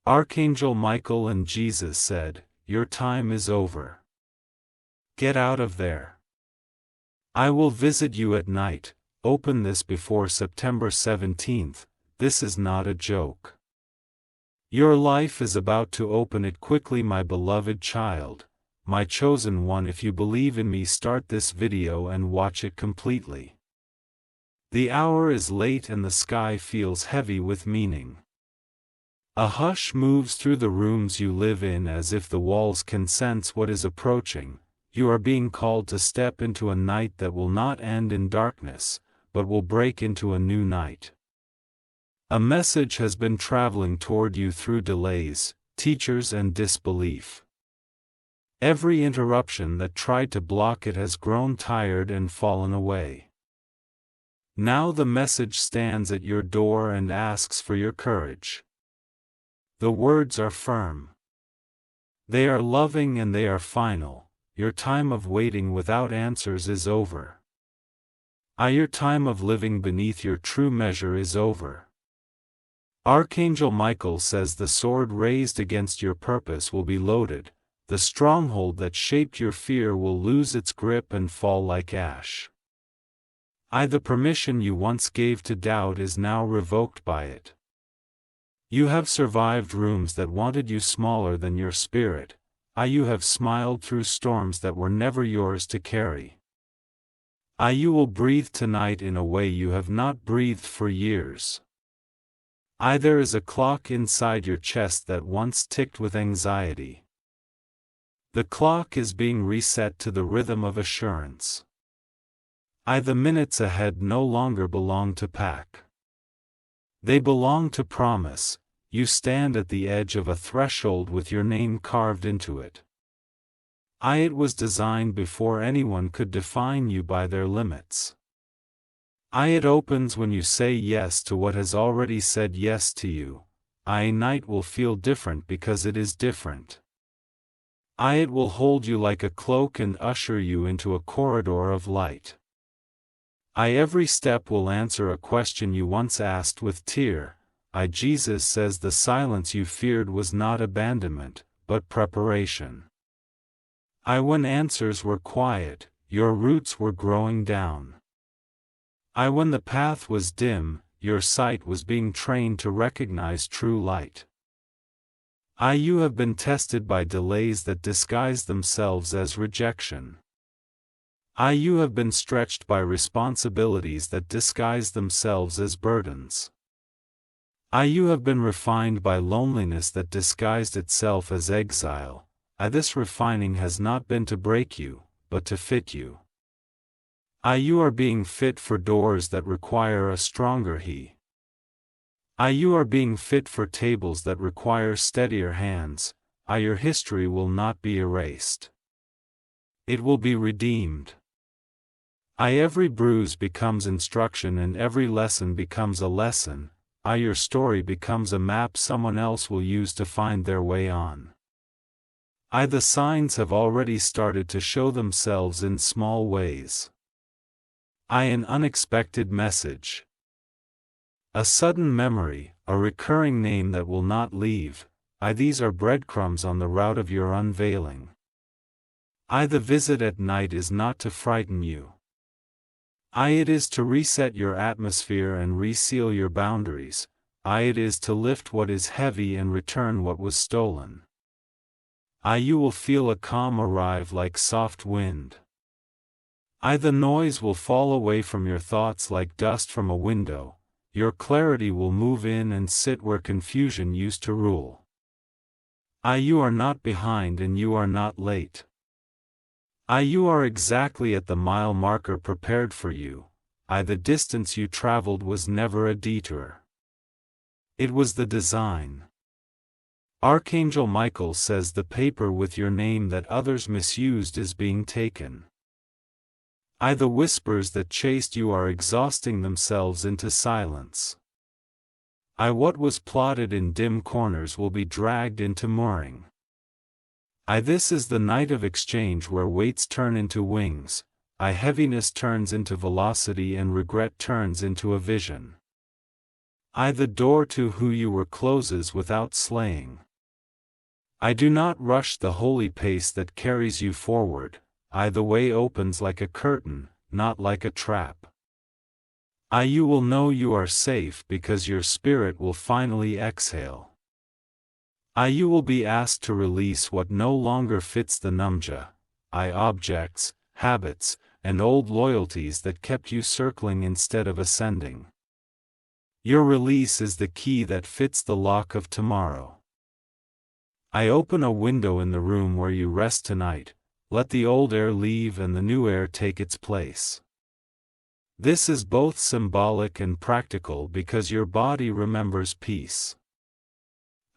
Archangel Michael and Jesus said, "Your time is over. Get out of there. I will visit you at night. Open this before September 17th, this is not a joke. Your life is about to open it quickly, my beloved child, my chosen one. If you believe in me, start this video and watch it completely. The hour is late and the sky feels heavy with meaning. A hush moves through the rooms you live in as if the walls can sense what is approaching. You are being called to step into a night that will not end in darkness, but will break into a new night. A message has been traveling toward you through delays, teachers, and disbelief. Every interruption that tried to block it has grown tired and fallen away. Now the message stands at your door and asks for your courage. The words are firm. They are loving and they are final. Your time of waiting without answers is over. Your time of living beneath your true measure is over. Archangel Michael says the sword raised against your purpose will be loaded, the stronghold that shaped your fear will lose its grip and fall like ash. The permission you once gave to doubt is now revoked by it. You have survived rooms that wanted you smaller than your spirit. You have smiled through storms that were never yours to carry. You will breathe tonight in a way you have not breathed for years. There is a clock inside your chest that once ticked with anxiety. The clock is being reset to the rhythm of assurance. The minutes ahead no longer belong to pack. They belong to promise. You stand at the edge of a threshold with your name carved into it. It was designed before anyone could define you by their limits. It opens when you say yes to what has already said yes to you. A night will feel different because it is different. It will hold you like a cloak and usher you into a corridor of light. Every step will answer a question you once asked with tear. Jesus says the silence you feared was not abandonment, but preparation. When answers were quiet, your roots were growing down. When the path was dim, your sight was being trained to recognize true light. You have been tested by delays that disguise themselves as rejection. You have been stretched by responsibilities that disguise themselves as burdens. You have been refined by loneliness that disguised itself as exile. This refining has not been to break you, but to fit you. You are being fit for doors that require a stronger He. You are being fit for tables that require steadier hands. Your history will not be erased. It will be redeemed. Every bruise becomes instruction and every lesson becomes a lesson. Your story becomes a map someone else will use to find their way on. The signs have already started to show themselves in small ways. An unexpected message. A sudden memory, a recurring name that will not leave. These are breadcrumbs on the route of your unveiling. The visit at night is not to frighten you. It is to reset your atmosphere and reseal your boundaries. It is to lift what is heavy and return what was stolen. You will feel a calm arrive like soft wind. The noise will fall away from your thoughts like dust from a window. Your clarity will move in and sit where confusion used to rule. You are not behind and you are not late. You are exactly at the mile marker prepared for you. The distance you traveled was never a detour. It was the design. Archangel Michael says the paper with your name that others misused is being taken. The whispers that chased you are exhausting themselves into silence. What was plotted in dim corners will be dragged into mooring. This is the night of exchange where weights turn into wings, heaviness turns into velocity and regret turns into a vision. I the door to who you were closes without slaying. I do not rush the holy pace that carries you forward, I the way opens like a curtain, not like a trap. I you will know you are safe because your spirit will finally exhale. I you will be asked to release what no longer fits the numja, I objects, habits, and old loyalties that kept you circling instead of ascending. Your release is the key that fits the lock of tomorrow. I open a window in the room where you rest tonight, let the old air leave and the new air take its place. This is both symbolic and practical because your body remembers peace.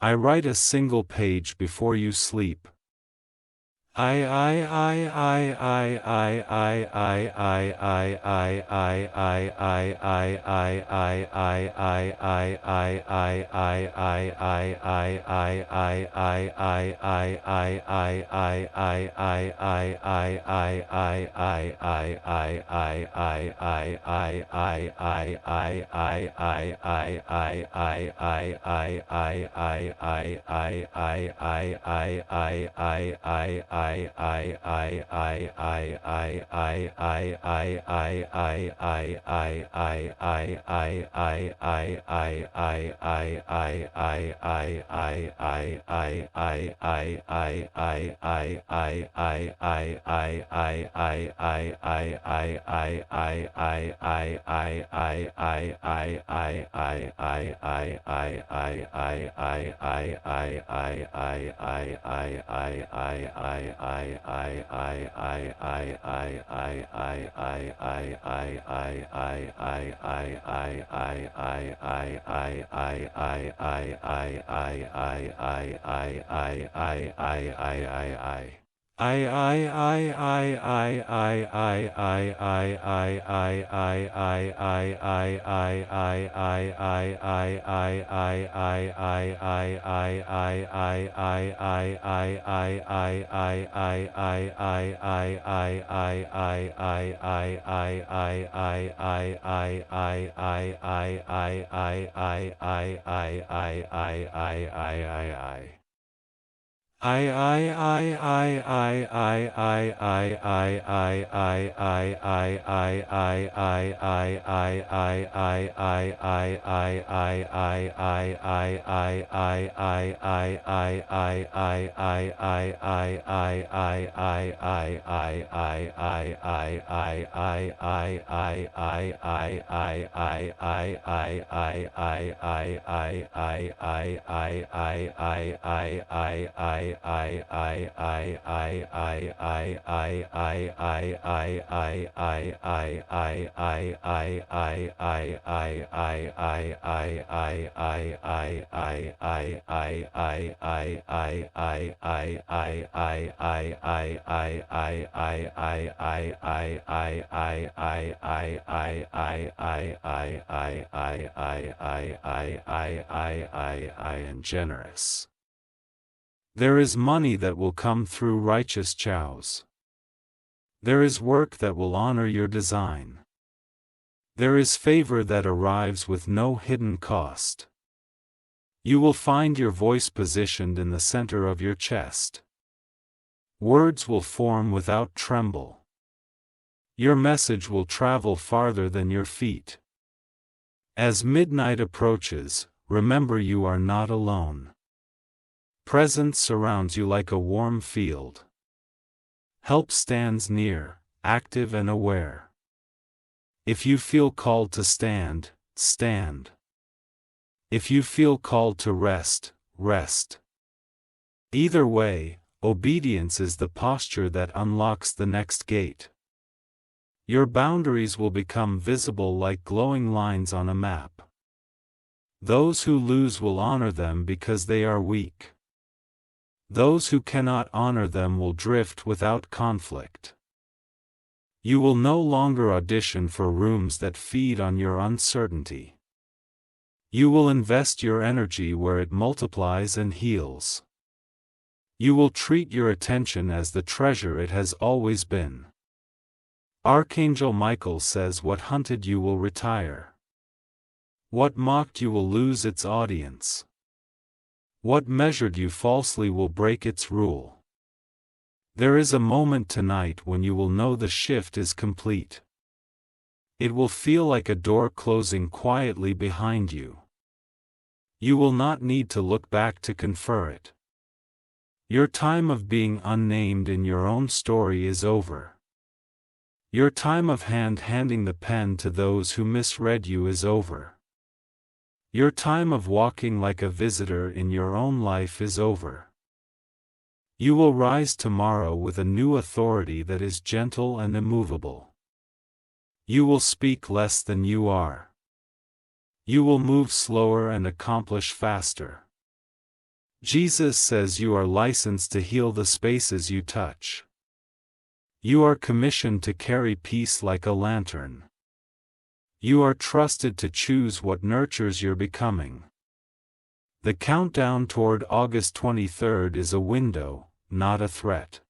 I write a single page before you sleep. And generous. There is money that will come through righteous chows. There is work that will honor your design. There is favor that arrives with no hidden cost. You will find your voice positioned in the center of your chest. Words will form without tremble. Your message will travel farther than your feet. As midnight approaches, remember you are not alone. Presence surrounds you like a warm field. Help stands near, active and aware. If you feel called to stand, stand. If you feel called to rest, rest. Either way, obedience is the posture that unlocks the next gate. Your boundaries will become visible like glowing lines on a map. Those who lose will honor them because they are weak. Those who cannot honor them will drift without conflict. You will no longer audition for rooms that feed on your uncertainty. You will invest your energy where it multiplies and heals. You will treat your attention as the treasure it has always been. Archangel Michael says what hunted you will retire. What mocked you will lose its audience. What measured you falsely will break its rule. There is a moment tonight when you will know the shift is complete. It will feel like a door closing quietly behind you. You will not need to look back to confer it. Your time of being unnamed in your own story is over. Your time of handing the pen to those who misread you is over. Your time of walking like a visitor in your own life is over. You will rise tomorrow with a new authority that is gentle and immovable. You will speak less than you are. You will move slower and accomplish faster. Jesus says you are licensed to heal the spaces you touch. You are commissioned to carry peace like a lantern. You are trusted to choose what nurtures your becoming. The countdown toward August 23rd is a window, not a threat.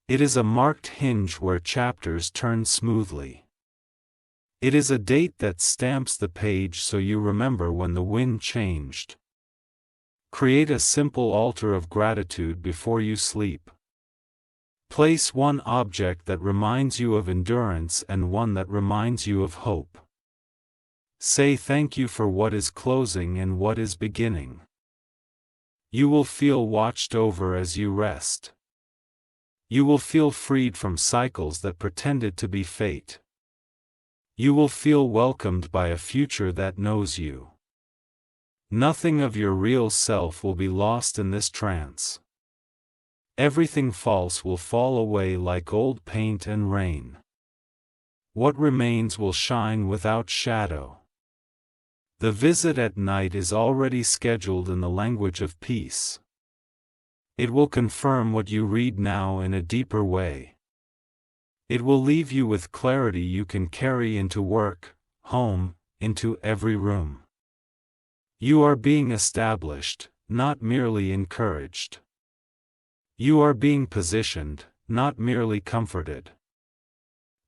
It is a marked hinge where chapters turn smoothly. It is a date that stamps the page so you remember when the wind changed. Create a simple altar of gratitude before you sleep. Place one object that reminds you of endurance and one that reminds you of hope. Say thank you for what is closing and what is beginning. You will feel watched over as you rest. You will feel freed from cycles that pretended to be fate. You will feel welcomed by a future that knows you. Nothing of your real self will be lost in this trance. Everything false will fall away like old paint and rain. What remains will shine without shadow. The visit at night is already scheduled in the language of peace. It will confirm what you read now in a deeper way. It will leave you with clarity you can carry into work, home, into every room. You are being established, not merely encouraged. You are being positioned, not merely comforted.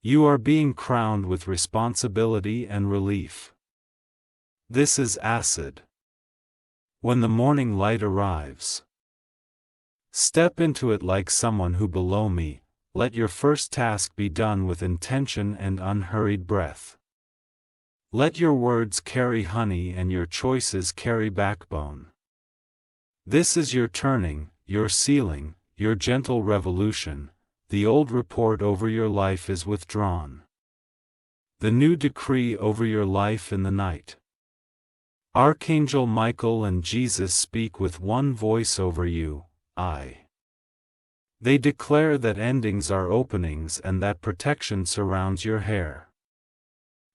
You are being crowned with responsibility and relief. This is acid. When the morning light arrives, step into it like someone who below me. Let your first task be done with intention and unhurried breath. Let your words carry honey and your choices carry backbone. This is your turning, your sealing, your gentle revolution. The old report over your life is withdrawn. The new decree over your life in the night. Archangel Michael and Jesus speak with one voice over you, I. They declare that endings are openings and that protection surrounds your hair.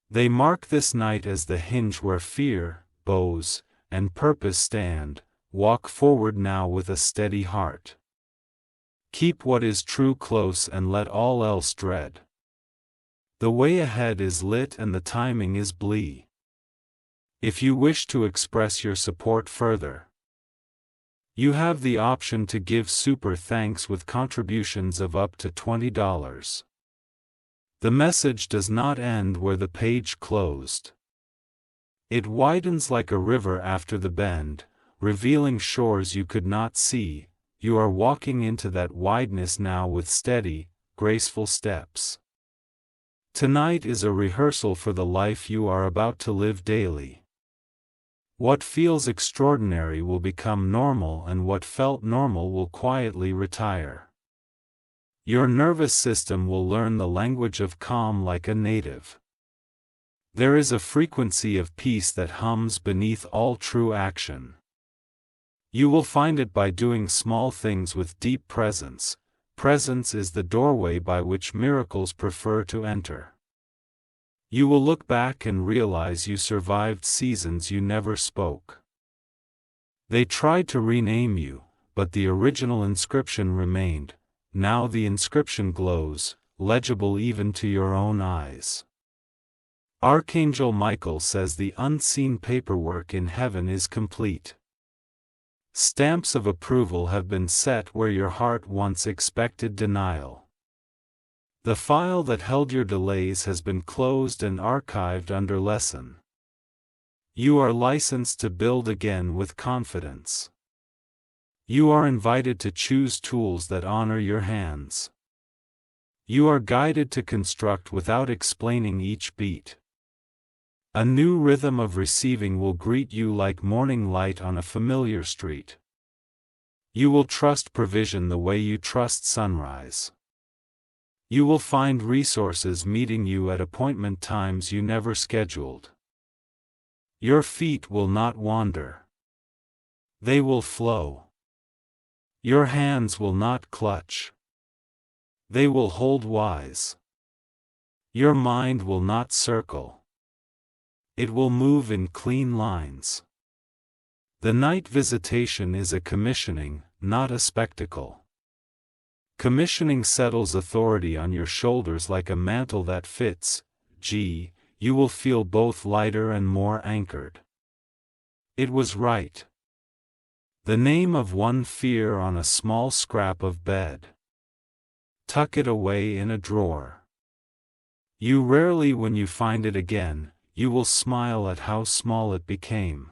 They mark this night as the hinge where fear, bows, and purpose stand. Walk forward now with a steady heart. Keep what is true close and let all else dread. The way ahead is lit and the timing is blee. If you wish to express your support further, you have the option to give super thanks with contributions of up to $20. The message does not end where the page closed. It widens like a river after the bend, revealing shores you could not see. You are walking into that wideness now with steady, graceful steps. Tonight is a rehearsal for the life you are about to live daily. What feels extraordinary will become normal and what felt normal will quietly retire. Your nervous system will learn the language of calm like a native. There is a frequency of peace that hums beneath all true action. You will find it by doing small things with deep presence. Presence is the doorway by which miracles prefer to enter. You will look back and realize you survived seasons you never spoke. They tried to rename you, but the original inscription remained. Now the inscription glows, legible even to your own eyes. Archangel Michael says the unseen paperwork in heaven is complete. Stamps of approval have been set where your heart once expected denial. The file that held your delays has been closed and archived under lesson. You are licensed to build again with confidence. You are invited to choose tools that honor your hands. You are guided to construct without explaining each beat. A new rhythm of receiving will greet you like morning light on a familiar street. You will trust provision the way you trust sunrise. You will find resources meeting you at appointment times you never scheduled. Your feet will not wander. They will flow. Your hands will not clutch. They will hold wise. Your mind will not circle. It will move in clean lines. The night visitation is a commissioning, not a spectacle. Commissioning settles authority on your shoulders like a mantle that fits. You will feel both lighter and more anchored. It was right. The name of one fear on a small scrap of bed. Tuck it away in a drawer. You rarely, when you find it again, you will smile at how small it became.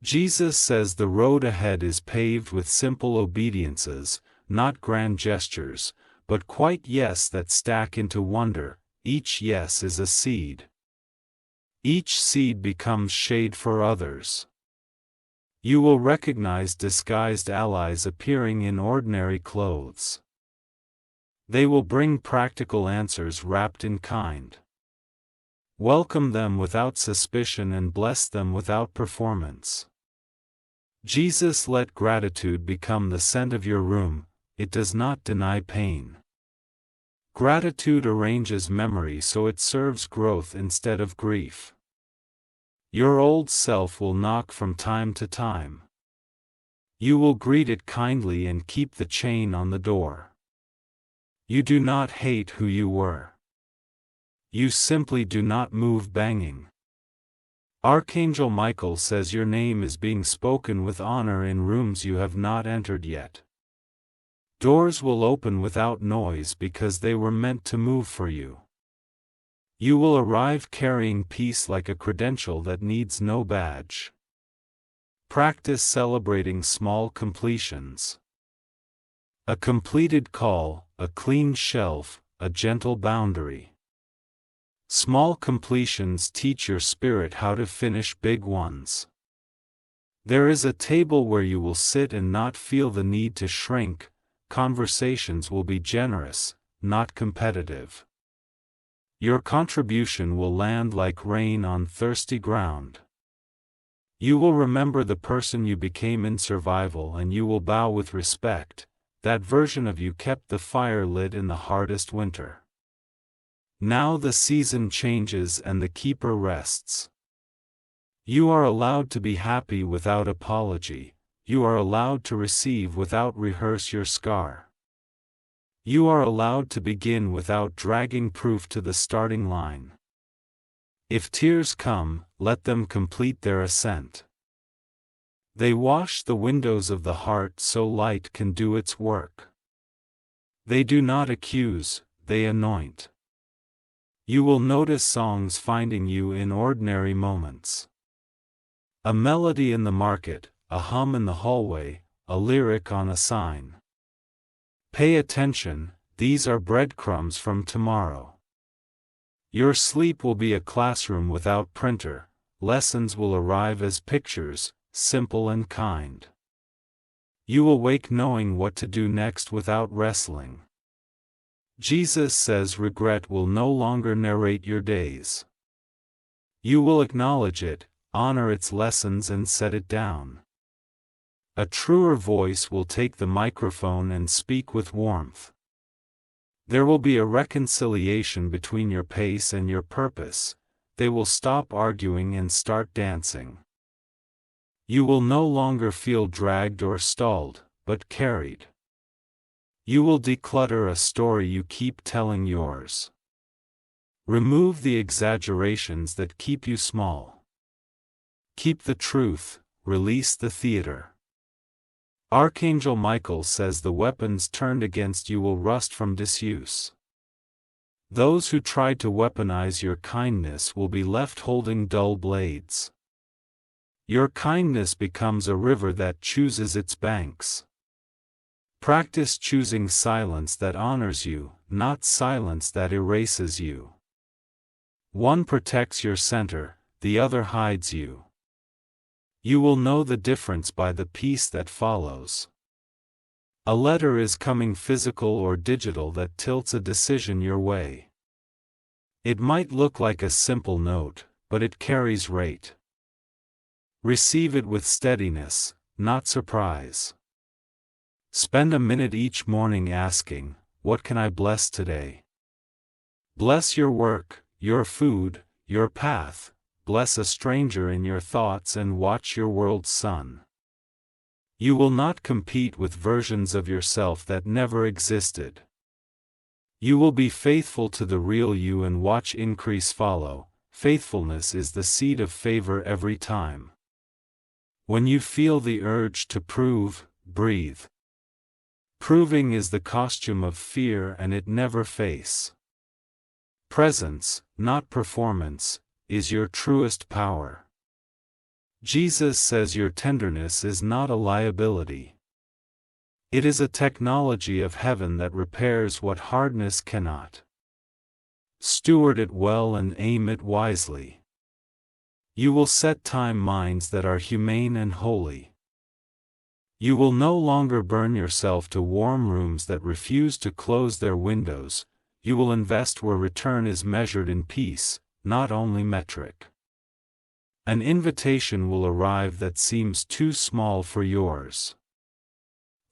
Jesus says the road ahead is paved with simple obediences, not grand gestures, but quiet yes that stack into wonder. Each yes is a seed. Each seed becomes shade for others. You will recognize disguised allies appearing in ordinary clothes. They will bring practical answers wrapped in kind. Welcome them without suspicion and bless them without performance. Jesus let gratitude become the scent of your room. It does not deny pain. Gratitude arranges memory so it serves growth instead of grief. Your old self will knock from time to time. You will greet it kindly and keep the chain on the door. You do not hate who you were. You simply do not move banging. Archangel Michael says your name is being spoken with honor in rooms you have not entered yet. Doors will open without noise because they were meant to move for you. You will arrive carrying peace like a credential that needs no badge. Practice celebrating small completions. A completed call, a clean shelf, a gentle boundary. Small completions teach your spirit how to finish big ones. There is a table where you will sit and not feel the need to shrink. Conversations will be generous, not competitive. Your contribution will land like rain on thirsty ground. You will remember the person you became in survival and you will bow with respect. That version of you kept the fire lit in the hardest winter. Now the season changes and the keeper rests. You are allowed to be happy without apology. You are allowed to receive without rehearse your scar. You are allowed to begin without dragging proof to the starting line. If tears come, let them complete their ascent. They wash the windows of the heart so light can do its work. They do not accuse, they anoint. You will notice songs finding you in ordinary moments. A melody in the market, a hum in the hallway, a lyric on a sign. Pay attention, these are breadcrumbs from tomorrow. Your sleep will be a classroom without printer, lessons will arrive as pictures, simple and kind. You will wake knowing what to do next without wrestling. Jesus says regret will no longer narrate your days. You will acknowledge it, honor its lessons and set it down. A truer voice will take the microphone and speak with warmth. There will be a reconciliation between your pace and your purpose. They will stop arguing and start dancing. You will no longer feel dragged or stalled, but carried. You will declutter a story you keep telling yours. Remove the exaggerations that keep you small. Keep the truth, release the theater. Archangel Michael says the weapons turned against you will rust from disuse. Those who tried to weaponize your kindness will be left holding dull blades. Your kindness becomes a river that chooses its banks. Practice choosing silence that honors you, not silence that erases you. One protects your center, the other hides you. You will know the difference by the peace that follows. A letter is coming, physical or digital, that tilts a decision your way. It might look like a simple note, but it carries weight. Receive it with steadiness, not surprise. Spend a minute each morning asking, "What can I bless today?" Bless your work, your food, your path. Bless a stranger in your thoughts and watch your world's sun. You will not compete with versions of yourself that never existed. You will be faithful to the real you and watch increase follow. Faithfulness is the seed of favor every time. When you feel the urge to prove, breathe. Proving is the costume of fear and it never face. Presence, not performance, is your truest power. Jesus says your tenderness is not a liability. It is a technology of heaven that repairs what hardness cannot. Steward it well and aim it wisely. You will set time minds that are humane and holy. You will no longer burn yourself to warm rooms that refuse to close their windows. You will invest where return is measured in peace, not only metric. An invitation will arrive that seems too small for yours.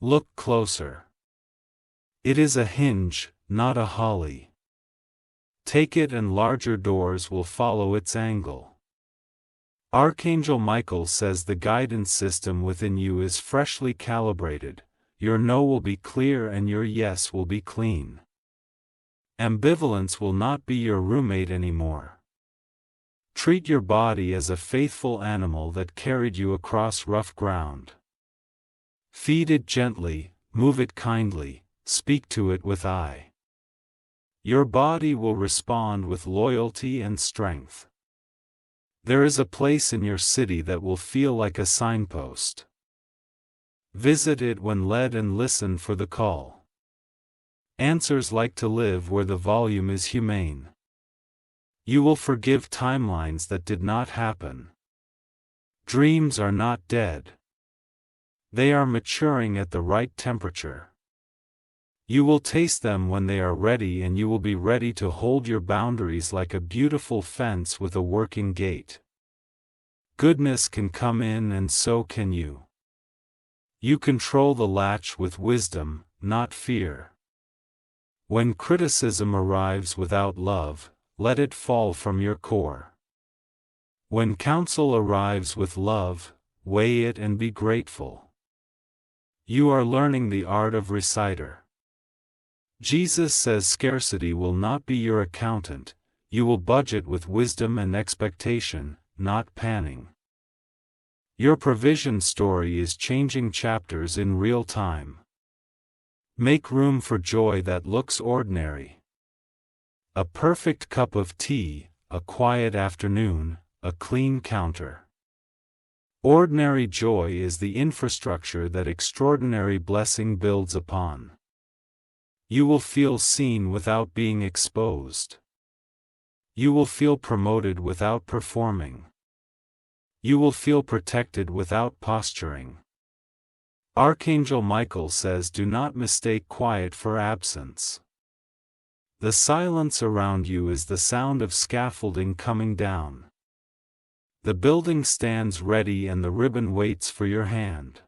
Look closer. It is a hinge, not a holly. Take it and larger doors will follow its angle. Archangel Michael says the guidance system within you is freshly calibrated. Your no will be clear and your yes will be clean. Ambivalence will not be your roommate anymore. Treat your body as a faithful animal that carried you across rough ground. Feed it gently, move it kindly, speak to it with I. Your body will respond with loyalty and strength. There is a place in your city that will feel like a signpost. Visit it when led and listen for the call. Answers like to live where the volume is humane. You will forgive timelines that did not happen. Dreams are not dead. They are maturing at the right temperature. You will taste them when they are ready, and you will be ready to hold your boundaries like a beautiful fence with a working gate. Goodness can come in and so can you. You control the latch with wisdom, not fear. When criticism arrives without love, let it fall from your core. When counsel arrives with love, weigh it and be grateful. You are learning the art of reciter. Jesus says scarcity will not be your accountant. You will budget with wisdom and expectation, not panning. Your provision story is changing chapters in real time. Make room for joy that looks ordinary. A perfect cup of tea, a quiet afternoon, a clean counter. Ordinary joy is the infrastructure that extraordinary blessing builds upon. You will feel seen without being exposed. You will feel promoted without performing. You will feel protected without posturing. Archangel Michael says, do not mistake quiet for absence. The silence around you is the sound of scaffolding coming down. The building stands ready and the ribbon waits for your hand.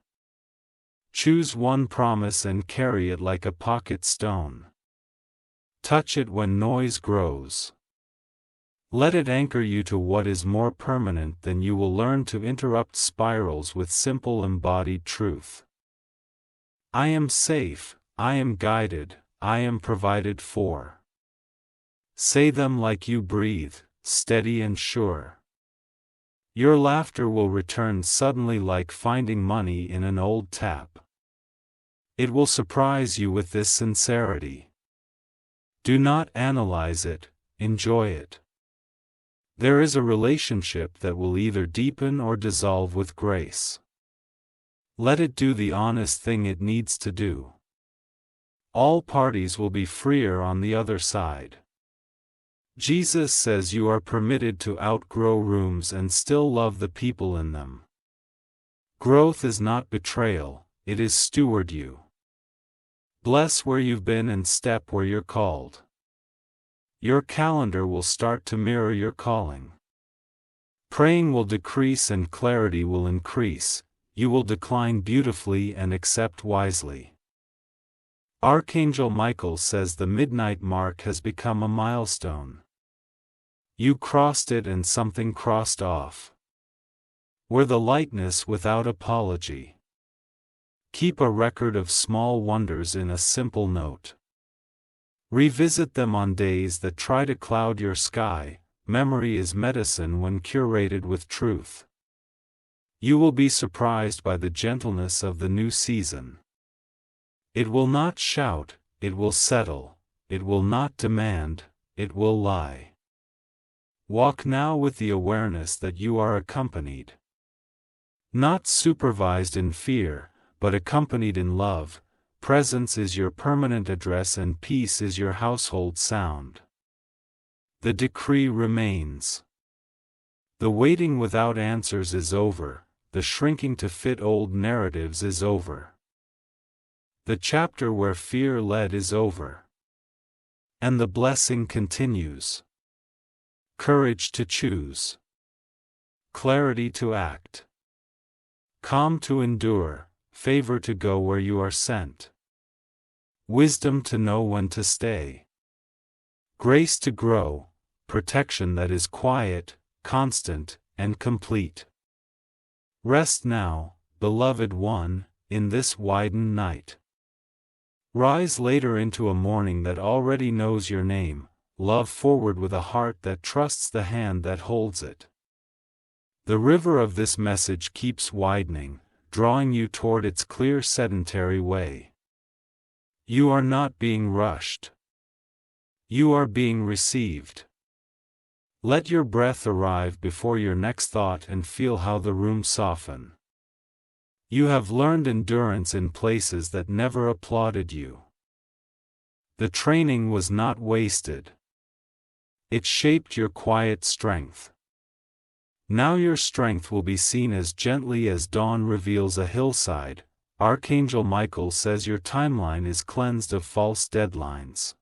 Choose one promise and carry it like a pocket stone. Touch it when noise grows. Let it anchor you to what is more permanent. Then you will learn to interrupt spirals with simple embodied truth. I am safe, I am guided, I am provided for. Say them like you breathe, steady and sure. Your laughter will return suddenly like finding money in an old tap. It will surprise you with this sincerity. Do not analyze it, enjoy it. There is a relationship that will either deepen or dissolve with grace. Let it do the honest thing it needs to do. All parties will be freer on the other side. Jesus says you are permitted to outgrow rooms and still love the people in them. Growth is not betrayal, it is steward you. Bless where you've been and step where you're called. Your calendar will start to mirror your calling. Praying will decrease and clarity will increase. You will decline beautifully and accept wisely. Archangel Michael says the midnight mark has become a milestone. You crossed it and something crossed off. We're the lightness without apology. Keep a record of small wonders in a simple note. Revisit them on days that try to cloud your sky. Memory is medicine when curated with truth. You will be surprised by the gentleness of the new season. It will not shout, it will settle, it will not demand, it will lie. Walk now with the awareness that you are accompanied. Not supervised in fear, but accompanied in love. Presence is your permanent address and peace is your household sound. The decree remains. The waiting without answers is over. The shrinking to fit old narratives is over. The chapter where fear led is over. And the blessing continues. Courage to choose. Clarity to act. Calm to endure, favor to go where you are sent. Wisdom to know when to stay. Grace to grow, protection that is quiet, constant, and complete. Rest now, beloved one, in this widened night. Rise later into a morning that already knows your name. Love forward with a heart that trusts the hand that holds it. The river of this message keeps widening, drawing you toward its clear sedentary way. You are not being rushed. You are being received. Let your breath arrive before your next thought and feel how the room soften. You have learned endurance in places that never applauded you. The training was not wasted. It shaped your quiet strength. Now your strength will be seen as gently as dawn reveals a hillside. Archangel Michael says your timeline is cleansed of false deadlines.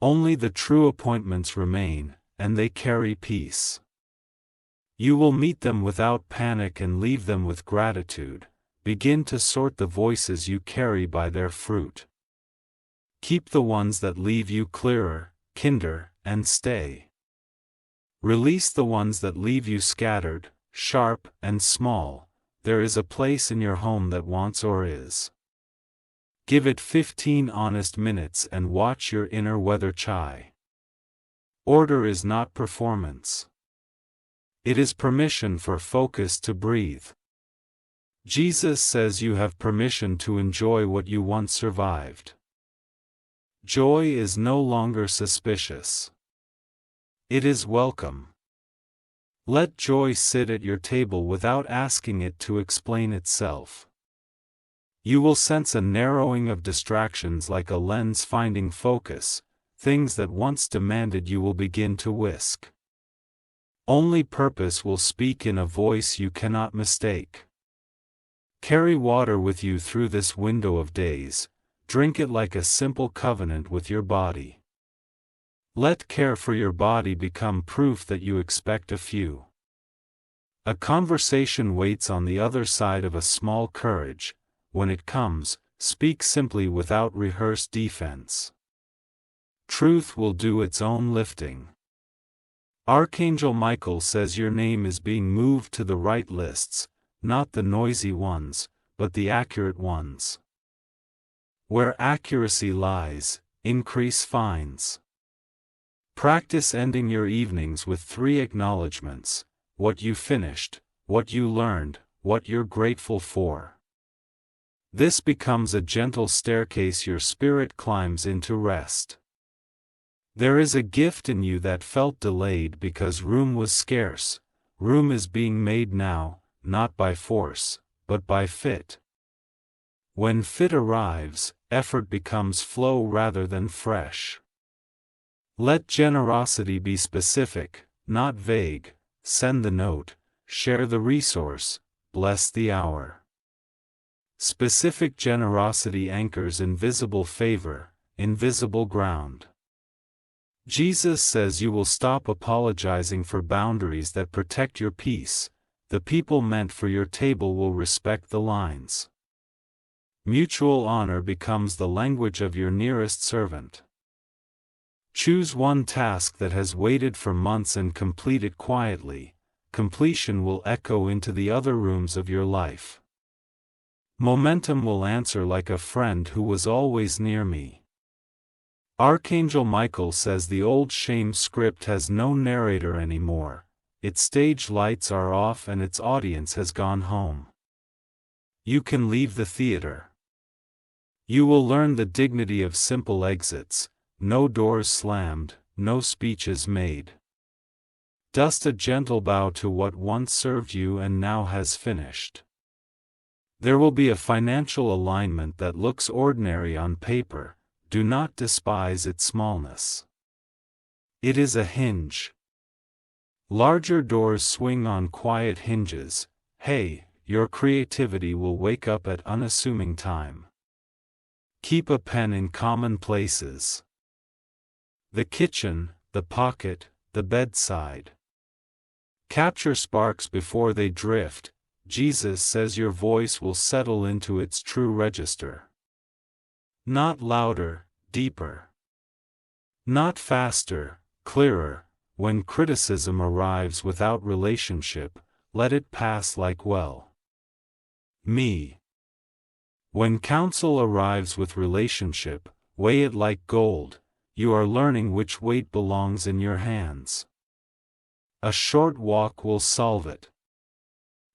Only the true appointments remain, and they carry peace. You will meet them without panic and leave them with gratitude. Begin to sort the voices you carry by their fruit. Keep the ones that leave you clearer, kinder, and stay. Release the ones that leave you scattered, sharp, and small. There is a place in your home that wants or is. Give it 15 honest minutes and watch your inner weather chai. Order is not performance. It is permission for focus to breathe. Jesus says you have permission to enjoy what you once survived. Joy is no longer suspicious. It is welcome. Let joy sit at your table without asking it to explain itself. You will sense a narrowing of distractions like a lens finding focus. Things that once demanded you will begin to whisk. Only purpose will speak in a voice you cannot mistake. Carry water with you through this window of days. Drink it like a simple covenant with your body. Let care for your body become proof that you expect a few. A conversation waits on the other side of a small courage. When it comes, speak simply without rehearsed defense. Truth will do its own lifting. Archangel Michael says your name is being moved to the right lists, not the noisy ones, but the accurate ones. Where accuracy lies, increase finds. Practice ending your evenings with 3 acknowledgments: what you finished, what you learned, what you're grateful for. This becomes a gentle staircase your spirit climbs into rest. There is a gift in you that felt delayed because room was scarce. Room is being made now, not by force, but by fit. When fit arrives, effort becomes flow rather than fresh. Let generosity be specific, not vague. Send the note, share the resource, bless the hour. Specific generosity anchors invisible favor, invisible ground. Jesus says you will stop apologizing for boundaries that protect your peace. The people meant for your table will respect the lines. Mutual honor becomes the language of your nearest servant. Choose one task that has waited for months and complete it quietly. Completion will echo into the other rooms of your life. Momentum will answer like a friend who was always near me. Archangel Michael says the old shame script has no narrator anymore. Its stage lights are off and its audience has gone home. You can leave the theater. You will learn the dignity of simple exits, no doors slammed, no speeches made. Just a gentle bow to what once served you and now has finished. There will be a financial alignment that looks ordinary on paper. Do not despise its smallness. It is a hinge. Larger doors swing on quiet hinges. Hey, your creativity will wake up at unassuming time. Keep a pen in common places. The kitchen, the pocket, the bedside. Capture sparks before they drift. Jesus says your voice will settle into its true register. Not louder, deeper. Not faster, clearer. When criticism arrives without relationship, let it pass like me. When counsel arrives with relationship, weigh it like gold. You are learning which weight belongs in your hands. A short walk will solve it.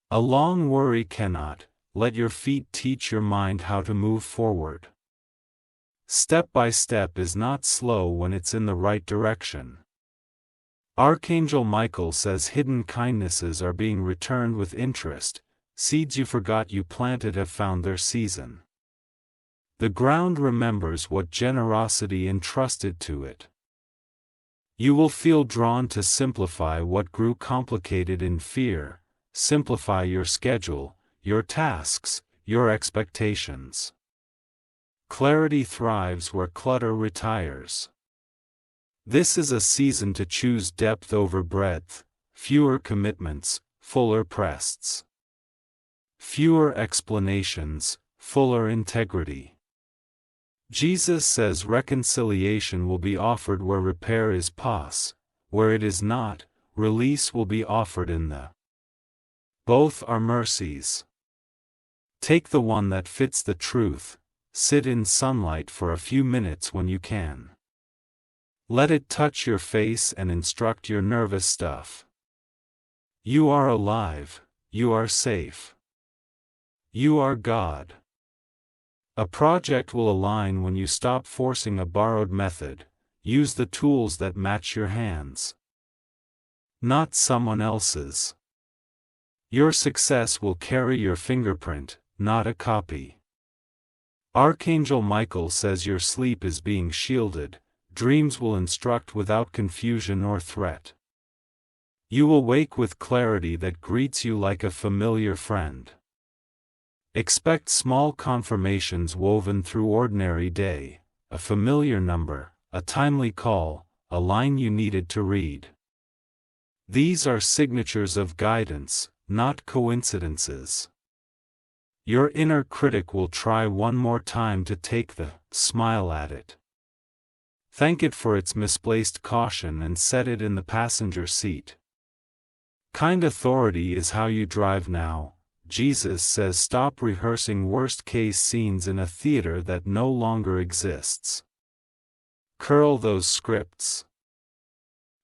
A long worry cannot. Let your feet teach your mind how to move forward. Step by step is not slow when it's in the right direction. Archangel Michael says hidden kindnesses are being returned with interest. Seeds you forgot you planted have found their season. The ground remembers what generosity entrusted to it. You will feel drawn to simplify what grew complicated in fear. Simplify your schedule, your tasks, your expectations. Clarity thrives where clutter retires. This is a season to choose depth over breadth, fewer commitments, fuller prests. Fewer explanations, fuller integrity. Jesus says reconciliation will be offered where repair is pos, where it is not, release will be offered in the. Both are mercies. Take the one that fits the truth. Sit in sunlight for a few minutes when you can. Let it touch your face and instruct your nervous stuff. You are alive, you are safe. You are God. A project will align when you stop forcing a borrowed method. Use the tools that match your hands. Not someone else's. Your success will carry your fingerprint, not a copy. Archangel Michael says your sleep is being shielded. Dreams will instruct without confusion or threat. You will wake with clarity that greets you like a familiar friend. Expect small confirmations woven through ordinary day, a familiar number, a timely call, a line you needed to read. These are signatures of guidance, not coincidences. Your inner critic will try one more time to take the smile at it. Thank it for its misplaced caution and set it in the passenger seat. Kind authority is how you drive now. Jesus says stop rehearsing worst-case scenes in a theater that no longer exists. Curl those scripts.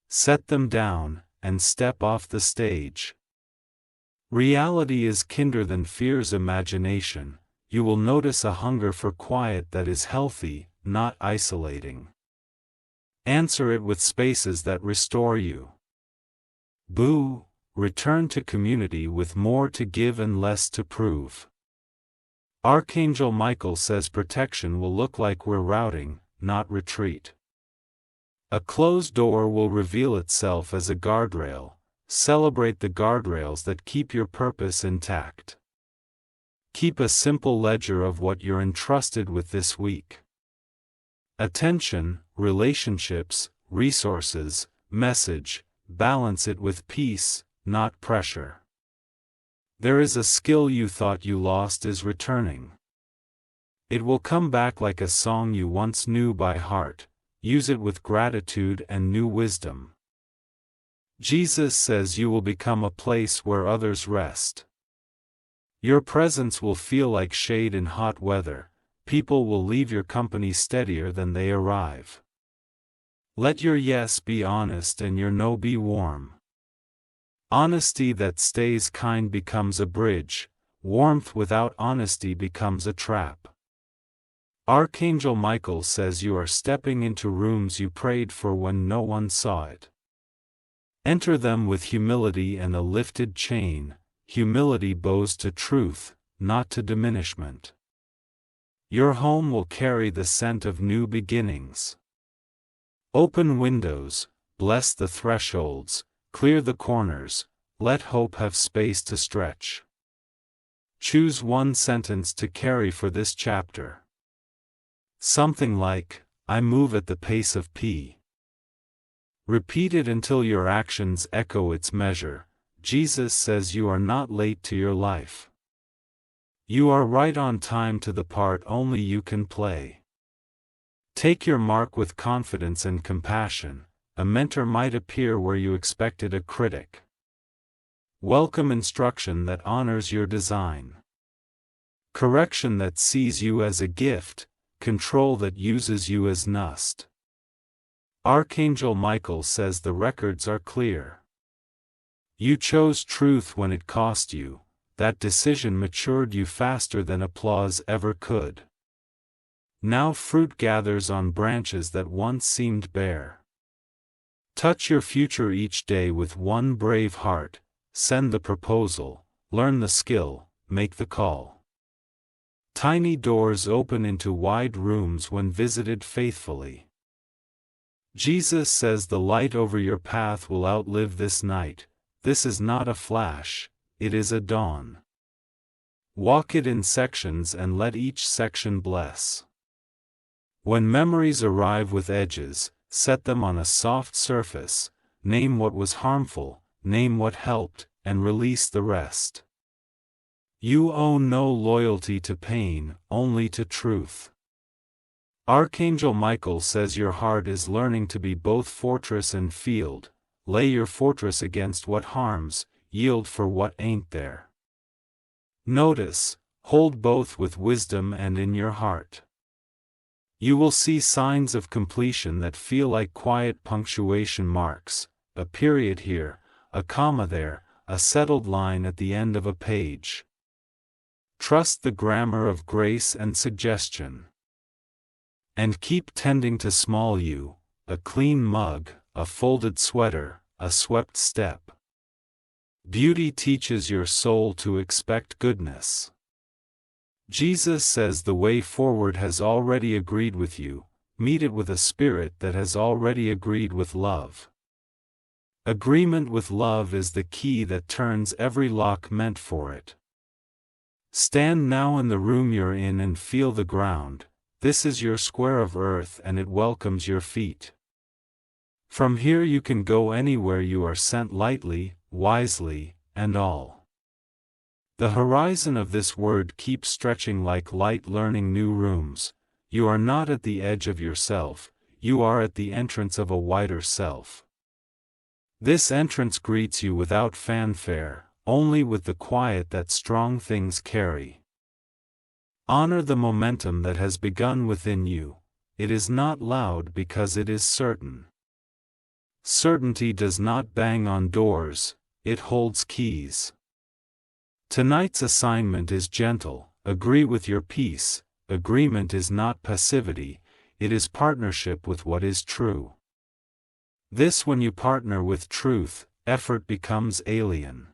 Set them down, and step off the stage. Reality is kinder than fear's imagination. You will notice a hunger for quiet that is healthy, not isolating. Answer it with spaces that restore you. Boo, return to community with more to give and less to prove. Archangel Michael says protection will look like we're routing, not retreat. A closed door will reveal itself as a guardrail. Celebrate the guardrails that keep your purpose intact. Keep a simple ledger of what you're entrusted with this week. Attention, relationships, resources, message, balance it with peace, not pressure. There is a skill you thought you lost is returning. It will come back like a song you once knew by heart. Use it with gratitude and new wisdom. Jesus says you will become a place where others rest. Your presence will feel like shade in hot weather. People will leave your company steadier than they arrive. Let your yes be honest and your no be warm. Honesty that stays kind becomes a bridge. Warmth without honesty becomes a trap. Archangel Michael says you are stepping into rooms you prayed for when no one saw it. Enter them with humility and a lifted chain. Humility bows to truth, not to diminishment. Your home will carry the scent of new beginnings. Open windows, bless the thresholds, clear the corners, let hope have space to stretch. Choose one sentence to carry for this chapter. Something like, I move at the pace of P. Repeat it until your actions echo its measure. Jesus says you are not late to your life. You are right on time to the part only you can play. Take your mark with confidence and compassion. A mentor might appear where you expected a critic. Welcome instruction that honors your design. Correction that sees you as a gift. Control that uses you as nust. Archangel Michael says the records are clear. You chose truth when it cost you. That decision matured you faster than applause ever could. Now fruit gathers on branches that once seemed bare. Touch your future each day with one brave heart. Send the proposal, learn the skill, make the call. Tiny doors open into wide rooms when visited faithfully. Jesus says the light over your path will outlive this night. This is not a flash, it is a dawn. Walk it in sections and let each section bless. When memories arrive with edges, set them on a soft surface, name what was harmful, name what helped, and release the rest. You owe no loyalty to pain, only to truth. Archangel Michael says your heart is learning to be both fortress and field. Lay your fortress against what harms, yield for what ain't there. Notice, hold both with wisdom and in your heart. You will see signs of completion that feel like quiet punctuation marks, a period here, a comma there, a settled line at the end of a page. Trust the grammar of grace and suggestion. And keep tending to small you, a clean mug, a folded sweater, a swept step. Beauty teaches your soul to expect goodness. Jesus says the way forward has already agreed with you. Meet it with a spirit that has already agreed with love. Agreement with love is the key that turns every lock meant for it. Stand now in the room you're in and feel the ground. This is your square of earth and it welcomes your feet. From here you can go anywhere you are sent lightly, wisely, and all. The horizon of this word keeps stretching like light learning new rooms. You are not at the edge of yourself, you are at the entrance of a wider self. This entrance greets you without fanfare, only with the quiet that strong things carry. Honor the momentum that has begun within you. It is not loud because it is certain. Certainty does not bang on doors, it holds keys. Tonight's assignment is gentle. Agree with your peace. Agreement is not passivity, it is partnership with what is true. When you partner with truth, effort becomes alien.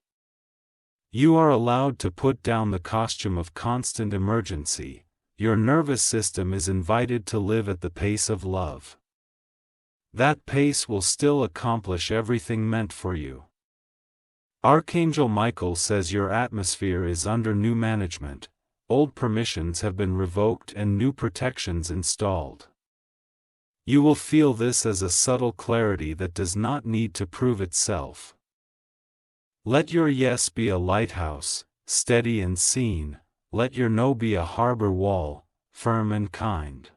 You are allowed to put down the costume of constant emergency. Your nervous system is invited to live at the pace of love. That pace will still accomplish everything meant for you. Archangel Michael says your atmosphere is under new management, old permissions have been revoked and new protections installed. You will feel this as a subtle clarity that does not need to prove itself. Let your yes be a lighthouse, steady and seen, let your no be a harbor wall, firm and kind.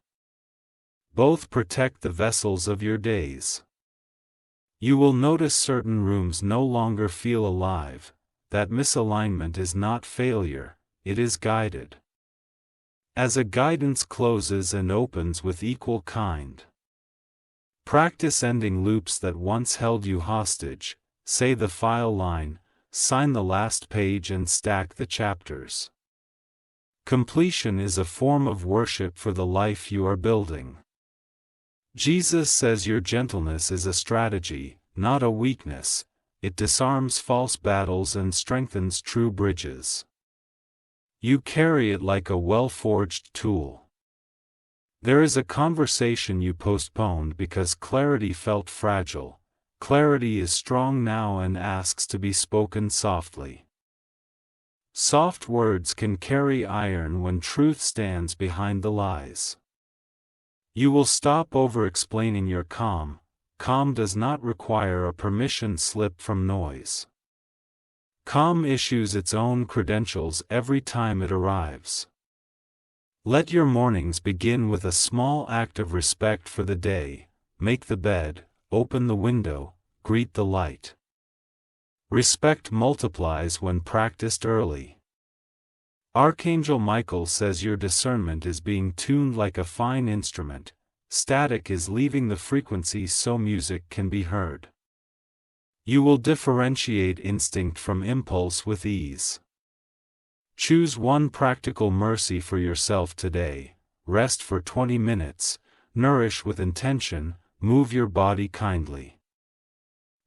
Both protect the vessels of your days. You will notice certain rooms no longer feel alive. That misalignment is not failure, it is guided. As a guidance closes and opens with equal kind. Practice ending loops that once held you hostage. Say the file line, sign the last page and stack the chapters. Completion is a form of worship for the life you are building. Jesus says your gentleness is a strategy, not a weakness. It disarms false battles and strengthens true bridges. You carry it like a well-forged tool. There is a conversation you postponed because clarity felt fragile. Clarity is strong now and asks to be spoken softly. Soft words can carry iron when truth stands behind the lies. You will stop over-explaining your calm. Calm does not require a permission slip from noise. Calm issues its own credentials every time it arrives. Let your mornings begin with a small act of respect for the day. Make the bed, open the window, greet the light. Respect multiplies when practiced early. Archangel Michael says your discernment is being tuned like a fine instrument. Static is leaving the frequency so music can be heard. You will differentiate instinct from impulse with ease. Choose one practical mercy for yourself today. Rest for 20 minutes, nourish with intention, move your body kindly.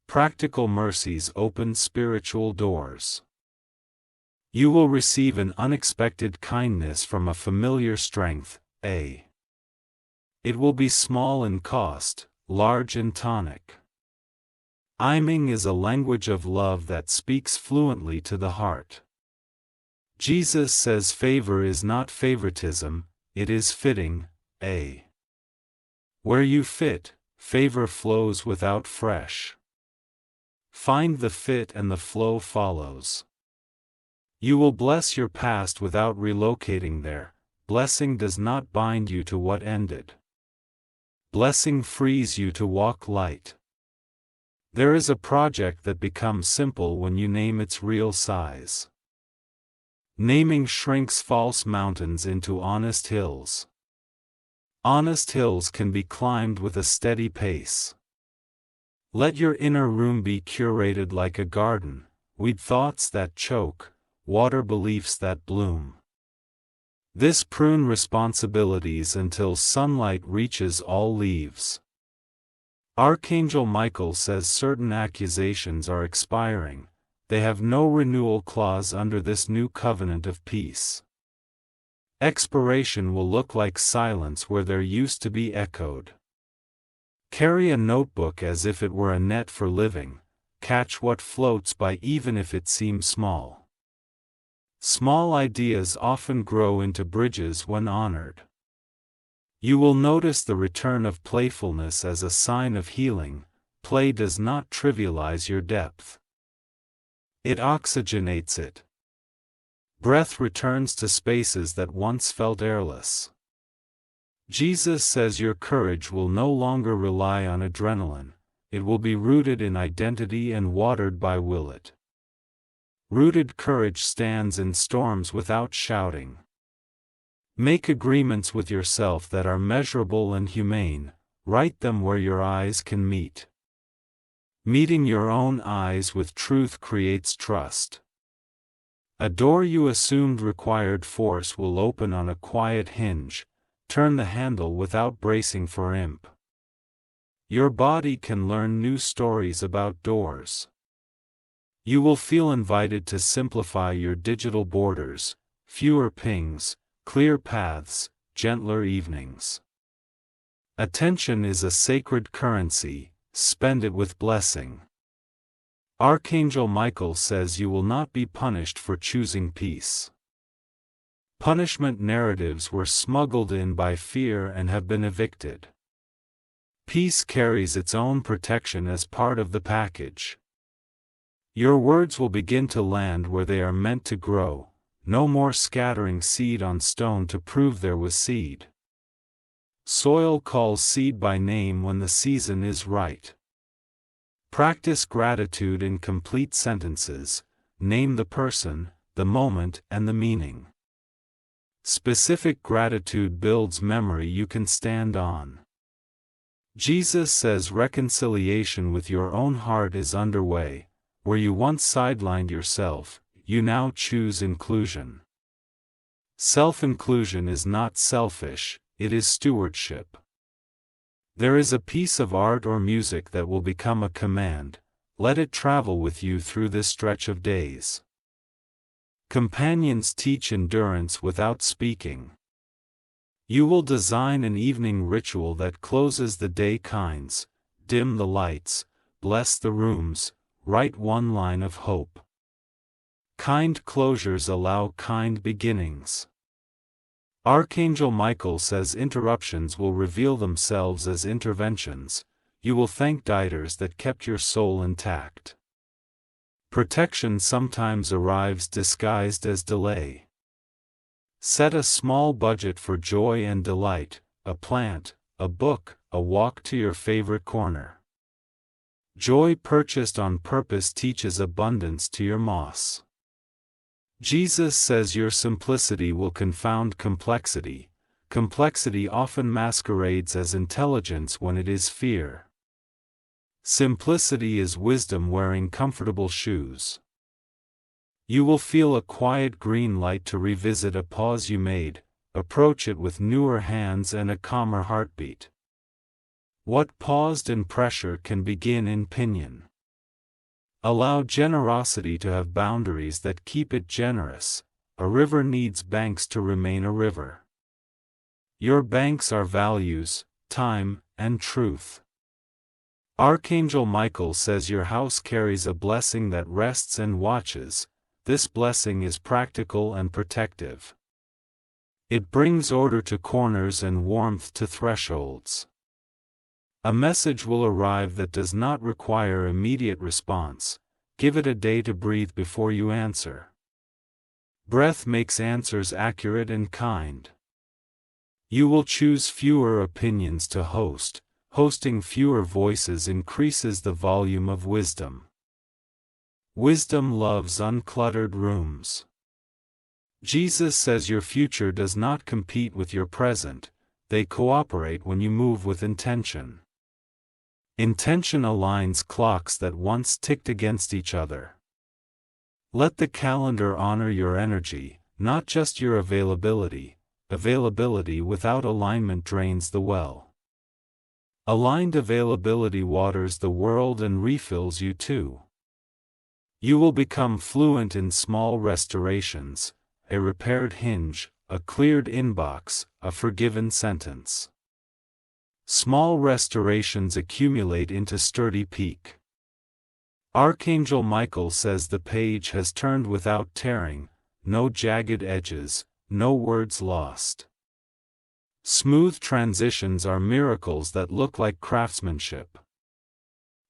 Practical mercies open spiritual doors. You will receive an unexpected kindness from a familiar strength. It will be small in cost, large in tonic. Iming is a language of love that speaks fluently to the heart. Jesus says favor is not favoritism, it is fitting. Where you fit, favor flows without fresh. Find the fit and the flow follows. You will bless your past without relocating there. Blessing does not bind you to what ended. Blessing frees you to walk light. There is a project that becomes simple when you name its real size. Naming shrinks false mountains into honest hills. Honest hills can be climbed with a steady pace. Let your inner room be curated like a garden. Weed thoughts that choke, water beliefs that bloom. This prune responsibilities until sunlight reaches all leaves. Archangel Michael says certain accusations are expiring. They have no renewal clause under this new covenant of peace. Expiration will look like silence where there used to be echoed. Carry a notebook as if it were a net for living. Catch what floats by even if it seems small. Small ideas often grow into bridges when honored. You will notice the return of playfulness as a sign of healing. Play does not trivialize your depth. It oxygenates it. Breath returns to spaces that once felt airless. Jesus says your courage will no longer rely on adrenaline. It will be rooted in identity and watered by will it. Rooted courage stands in storms without shouting. Make agreements with yourself that are measurable and humane. Write them where your eyes can meet. Meeting your own eyes with truth creates trust. A door you assumed required force will open on a quiet hinge. Turn the handle without bracing for imp. Your body can learn new stories about doors. You will feel invited to simplify your digital borders, fewer pings, clear paths, gentler evenings. Attention is a sacred currency, spend it with blessing. Archangel Michael says you will not be punished for choosing peace. Punishment narratives were smuggled in by fear and have been evicted. Peace carries its own protection as part of the package. Your words will begin to land where they are meant to grow, no more scattering seed on stone to prove there was seed. Soil calls seed by name when the season is right. Practice gratitude in complete sentences, name the person, the moment, and the meaning. Specific gratitude builds memory you can stand on. Jesus says reconciliation with your own heart is underway. Where you once sidelined yourself, you now choose inclusion. Self-inclusion is not selfish, it is stewardship. There is a piece of art or music that will become a command, let it travel with you through this stretch of days. Companions teach endurance without speaking. You will design an evening ritual that closes the day kinds, dim the lights, bless the rooms, write one line of hope. Kind closures allow kind beginnings. Archangel Michael says interruptions will reveal themselves as interventions. You will thank dieters that kept your soul intact. Protection sometimes arrives disguised as delay. Set a small budget for joy and delight, a plant, a book, a walk to your favorite corner. Joy purchased on purpose teaches abundance to your moss. Jesus says your simplicity will confound complexity. Complexity often masquerades as intelligence when it is fear. Simplicity is wisdom wearing comfortable shoes. You will feel a quiet green light to revisit a pause you made, approach it with newer hands and a calmer heartbeat. What paused in pressure can begin in pinion. Allow generosity to have boundaries that keep it generous. A river needs banks to remain a river. Your banks are values, time, and truth. Archangel Michael says your house carries a blessing that rests and watches. This blessing is practical and protective. It brings order to corners and warmth to thresholds. A message will arrive that does not require immediate response. Give it a day to breathe before you answer. Breath makes answers accurate and kind. You will choose fewer opinions to host. Hosting fewer voices increases the volume of wisdom. Wisdom loves uncluttered rooms. Jesus says your future does not compete with your present, they cooperate when you move with intention. Intention aligns clocks that once ticked against each other. Let the calendar honor your energy, not just your availability. Availability without alignment drains the well. Aligned availability waters the world and refills you too. You will become fluent in small restorations, a repaired hinge, a cleared inbox, a forgiven sentence. Small restorations accumulate into sturdy peak. Archangel Michael says the page has turned without tearing, no jagged edges, no words lost. Smooth transitions are miracles that look like craftsmanship.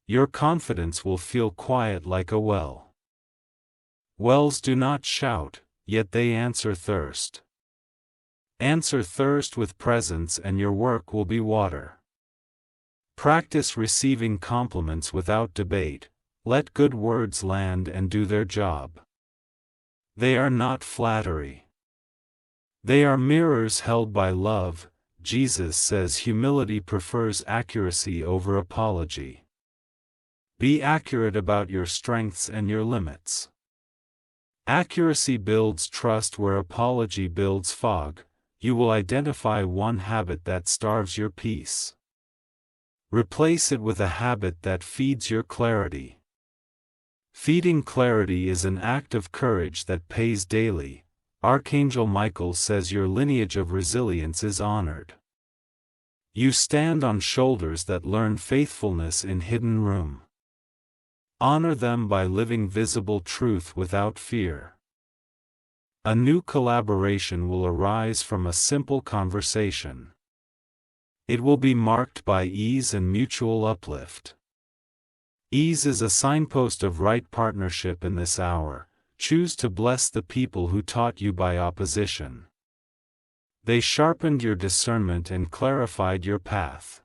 Your confidence will feel quiet like a well. Wells do not shout, yet they answer thirst. Answer thirst with presence and your work will be water. Practice receiving compliments without debate. Let good words land and do their job. They are not flattery. They are mirrors held by love. Jesus says humility prefers accuracy over apology. Be accurate about your strengths and your limits. Accuracy builds trust where apology builds fog. You will identify one habit that starves your peace. Replace it with a habit that feeds your clarity. Feeding clarity is an act of courage that pays daily. Archangel Michael says your lineage of resilience is honored. You stand on shoulders that learn faithfulness in hidden room. Honor them by living visible truth without fear. A new collaboration will arise from a simple conversation. It will be marked by ease and mutual uplift. Ease is a signpost of right partnership in this hour. Choose to bless the people who taught you by opposition. They sharpened your discernment and clarified your path.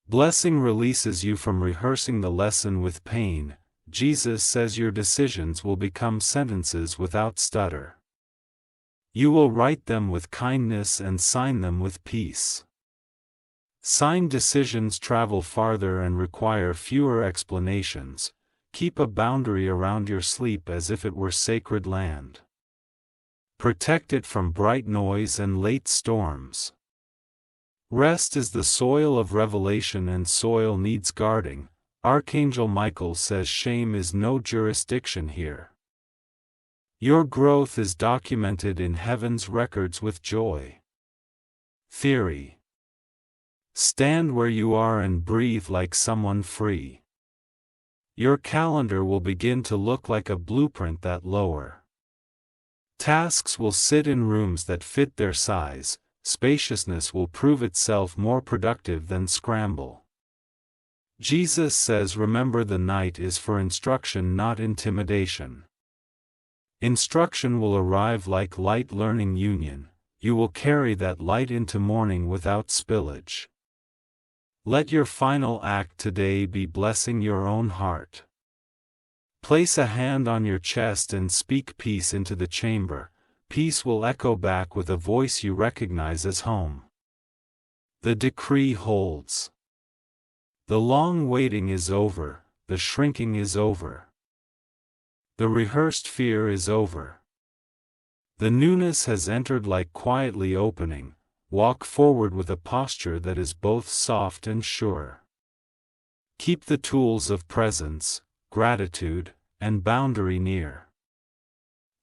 Blessing releases you from rehearsing the lesson with pain. Jesus says your decisions will become sentences without stutter. You will write them with kindness and sign them with peace. Signed decisions travel farther and require fewer explanations. Keep a boundary around your sleep as if it were sacred land. Protect it from bright noise and late storms. Rest is the soil of revelation, and soil needs guarding. Archangel Michael says shame is no jurisdiction here. Your growth is documented in heaven's records with joy. Theory. Stand where you are and breathe like someone free. Your calendar will begin to look like a blueprint that lower. Tasks will sit in rooms that fit their size. Spaciousness will prove itself more productive than scramble. Jesus says remember the night is for instruction, not intimidation. Instruction will arrive like light learning union. You will carry that light into morning without spillage. Let your final act today be blessing your own heart. Place a hand on your chest and speak peace into the chamber. Peace will echo back with a voice you recognize as home. The decree holds. The long waiting is over, the shrinking is over. The rehearsed fear is over. The newness has entered like quietly opening. Walk forward with a posture that is both soft and sure. Keep the tools of presence, gratitude, and boundary near.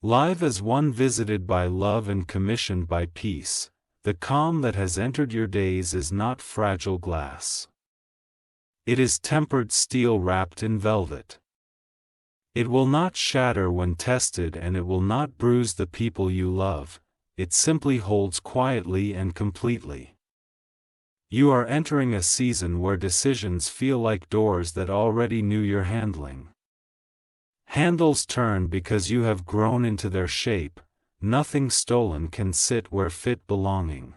Live as one visited by love and commissioned by peace, the calm that has entered your days is not fragile glass. It is tempered steel wrapped in velvet. It will not shatter when tested, and it will not bruise the people you love. It simply holds quietly and completely. You are entering a season where decisions feel like doors that already knew you're handling. Handles turn because you have grown into their shape. Nothing stolen can sit where fit belonging.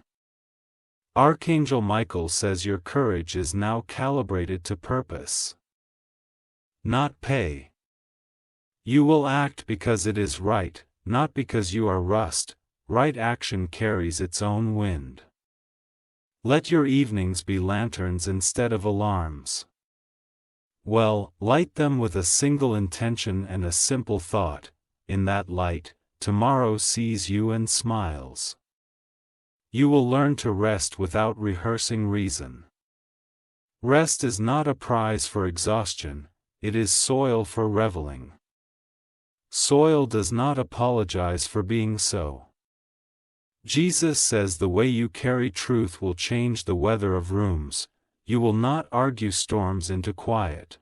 Archangel Michael says your courage is now calibrated to purpose, not pay. You will act because it is right, not because you are rust. Right action carries its own wind. Let your evenings be lanterns instead of alarms. Well, light them with a single intention and a simple thought. In that light, tomorrow sees you and smiles. You will learn to rest without rehearsing reason. Rest is not a prize for exhaustion, it is soil for reveling. Soil does not apologize for being so. Jesus says the way you carry truth will change the weather of rooms. You will not argue storms into quiet.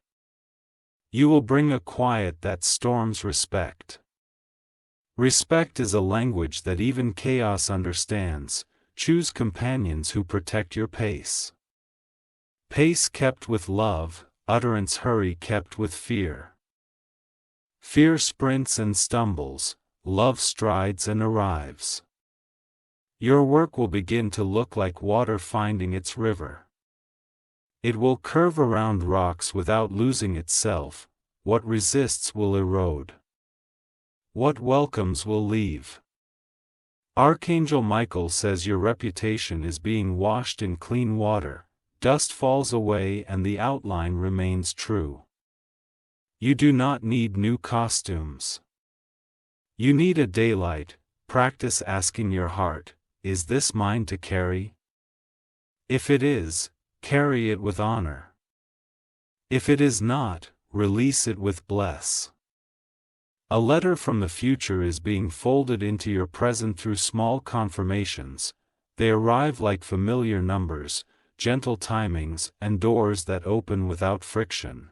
You will bring a quiet that storms respect. Respect is a language that even chaos understands. Choose companions who protect your pace. Pace kept with love, utterance hurry kept with fear. Fear sprints and stumbles, love strides and arrives. Your work will begin to look like water finding its river. It will curve around rocks without losing itself. What resists will erode. What welcomes will leave. Archangel Michael says your reputation is being washed in clean water. Dust falls away and the outline remains true. You do not need new costumes. You need a daylight. Practice asking your heart, is this mine to carry? If it is, carry it with honor. If it is not, release it with bless. A letter from the future is being folded into your present through small confirmations. They arrive like familiar numbers, gentle timings, and doors that open without friction.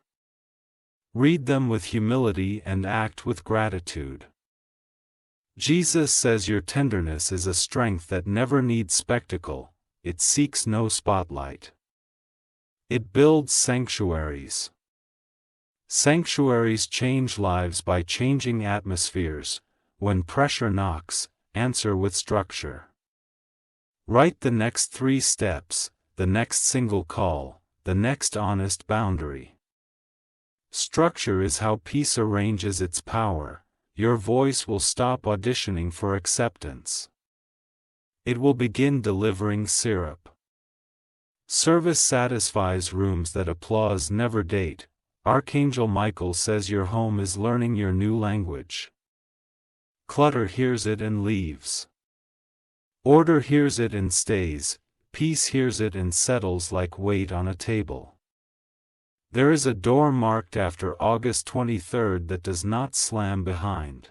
Read them with humility and act with gratitude. Jesus says your tenderness is a strength that never needs spectacle, it seeks no spotlight. It builds sanctuaries. Sanctuaries change lives by changing atmospheres. When pressure knocks, answer with structure. Write the next 3 steps, the next single call, the next honest boundary. Structure is how peace arranges its power. Your voice will stop auditioning for acceptance. It will begin delivering syrup. Service satisfies rooms that applause never date. Archangel Michael says your home is learning your new language. Clutter hears it and leaves. Order hears it and stays. Peace hears it and settles like weight on a table. There is a door marked after August 23rd that does not slam behind.